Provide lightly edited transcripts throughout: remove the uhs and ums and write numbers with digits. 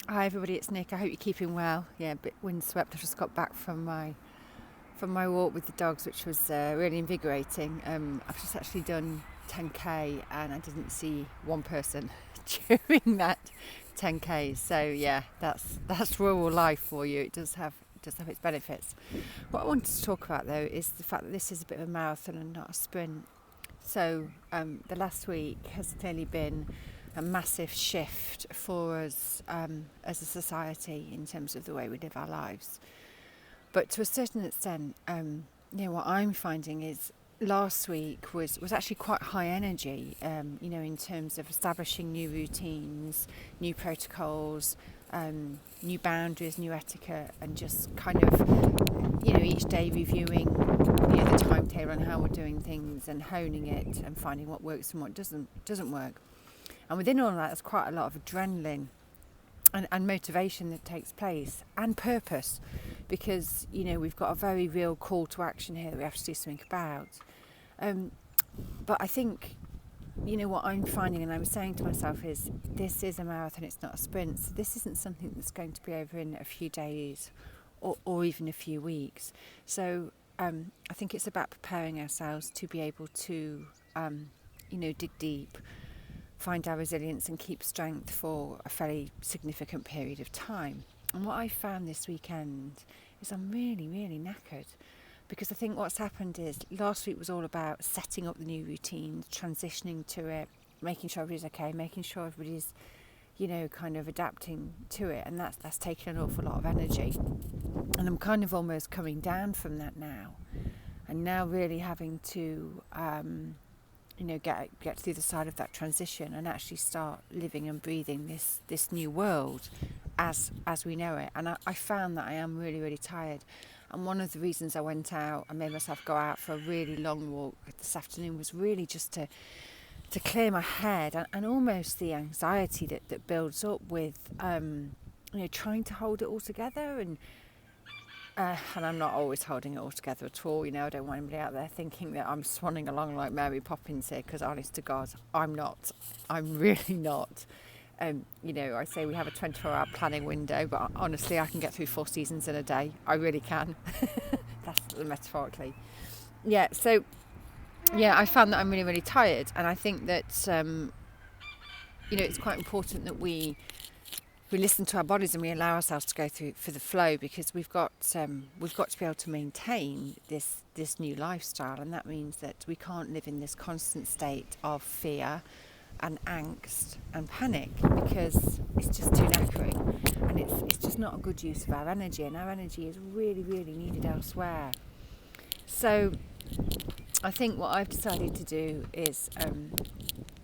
Hi everybody, it's Nick. I hope you're keeping well. Yeah, a bit windswept. I just got back from my walk with the dogs, which was really invigorating. I've just actually done 10k and I didn't see one person during that 10k. So yeah, that's rural life for you. It does have its benefits. What I wanted to talk about though is the fact that this is a bit of a marathon and not a sprint. So the last week has clearly been a massive shift for us as a society in terms of the way we live our lives. But to a certain extent, what I'm finding is last week was actually quite high energy, in terms of establishing new routines, new protocols, new boundaries, new etiquette, and just kind of, each day reviewing, the timetable on how we're doing things and honing it and finding what works and what doesn't work. And within all of that, there's quite a lot of adrenaline and motivation that takes place and purpose, because, we've got a very real call to action here that we have to do something about. But I think, what I'm finding, and I was saying to myself, is this is a marathon, it's not a sprint. So this isn't something that's going to be over in a few days or even a few weeks. So I think it's about preparing ourselves to be able to, dig deep, find our resilience and keep strength for a fairly significant period of time. And what I found this weekend is I'm really, really knackered, because I think what's happened is last week was all about setting up the new routines, transitioning to it, making sure everybody's okay, making sure everybody's, kind of adapting to it, and that's taken an awful lot of energy. And I'm kind of almost coming down from that now, and now really having to get to the other side of that transition and actually start living and breathing this new world as we know it. And I found that I am really, really tired. And one of the reasons I went out, I made myself go out for a really long walk this afternoon, was really just to clear my head and almost the anxiety that builds up with trying to hold it all together. And I'm not always holding it all together at all. I don't want anybody out there thinking that I'm swanning along like Mary Poppins here, because honest to God, I'm not. I'm really not. I say we have a 24-hour planning window, but honestly, I can get through 4 seasons in a day. I really can. That's metaphorically. Yeah, so, I found that I'm really, really tired. And I think that, it's quite important that we listen to our bodies and we allow ourselves to go through for the flow, because we've got to be able to maintain this new lifestyle, and that means that we can't live in this constant state of fear and angst and panic, because it's just too knackering, and it's just not a good use of our energy, and our energy is really, really needed elsewhere. So I think what I've decided to do is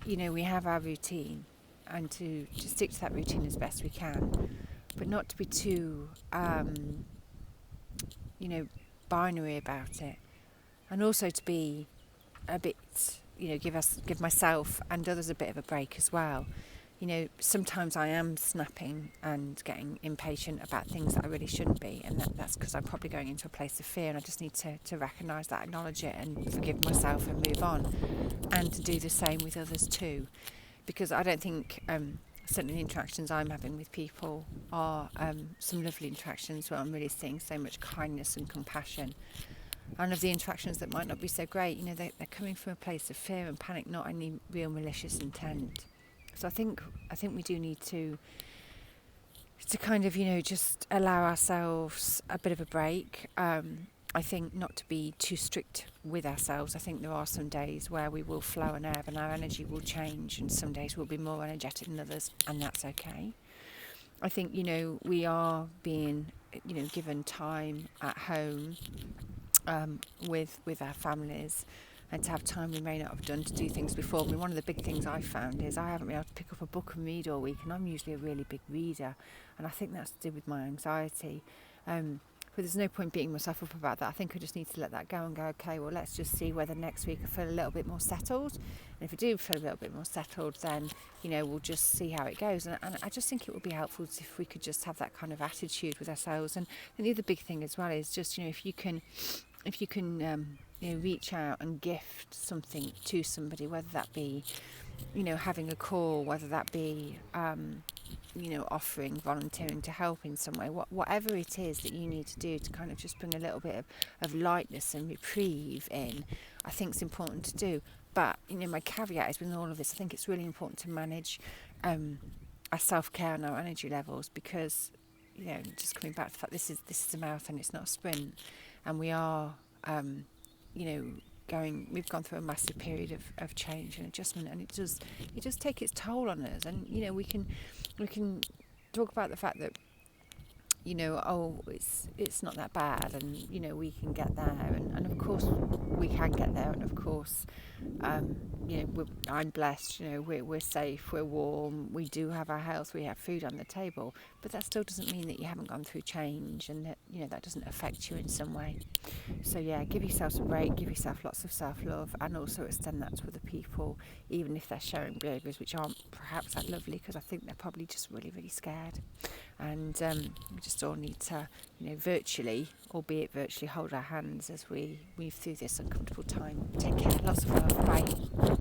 we have our routine, and to stick to that routine as best we can, but not to be too, binary about it, and also to be a bit, give myself and others a bit of a break as well. Sometimes I am snapping and getting impatient about things that I really shouldn't be, and that's because I'm probably going into a place of fear, and I just need to recognise that, acknowledge it, and forgive myself and move on, and to do the same with others too. Because I don't think, certainly the interactions I'm having with people are some lovely interactions where I'm really seeing so much kindness and compassion. And of the interactions that might not be so great, they're coming from a place of fear and panic, not any real malicious intent. So I think we do need to kind of, just allow ourselves a bit of a break. I think not to be too strict with ourselves. I think there are some days where we will flow and ebb and our energy will change, and some days we'll be more energetic than others, and that's okay. I think, we are being, given time at home with our families, and to have time we may not have done to do things before. I mean, one of the big things I found is I haven't been able to pick up a book and read all week, and I'm usually a really big reader, and I think that's to do with my anxiety. But there's no point beating myself up about that. I think I just need to let that go and go, okay, well, let's just see whether next week I feel a little bit more settled. And if I do feel a little bit more settled, then, we'll just see how it goes. And I just think it would be helpful if we could just have that kind of attitude with ourselves. And the other big thing as well is just, if you can reach out and gift something to somebody, whether that be having a call, whether that be offering, volunteering to help in some way, whatever it is that you need to do to kind of just bring a little bit of lightness and reprieve in, I think it's important to do. But my caveat is, with all of this, I think it's really important to manage our self-care and our energy levels, because just coming back to the fact this is a marathon, it's not a sprint, and we are we've gone through a massive period of change and adjustment, and it does take its toll on us. And we can talk about the fact that it's not that bad, and we can get there, and of course we can get there, and of course I'm blessed, we're safe, we're warm, we do have our health, we have food on the table, but that still doesn't mean that you haven't gone through change, and that that doesn't affect you in some way. So give yourself a break, give yourself lots of self-love, and also extend that to other people, even if they're sharing behaviours which aren't perhaps that lovely, because I think they're probably just really, really scared. And we just all need to virtually, albeit virtually, hold our hands as we move through this uncomfortable time. Take care, lots of love, bye.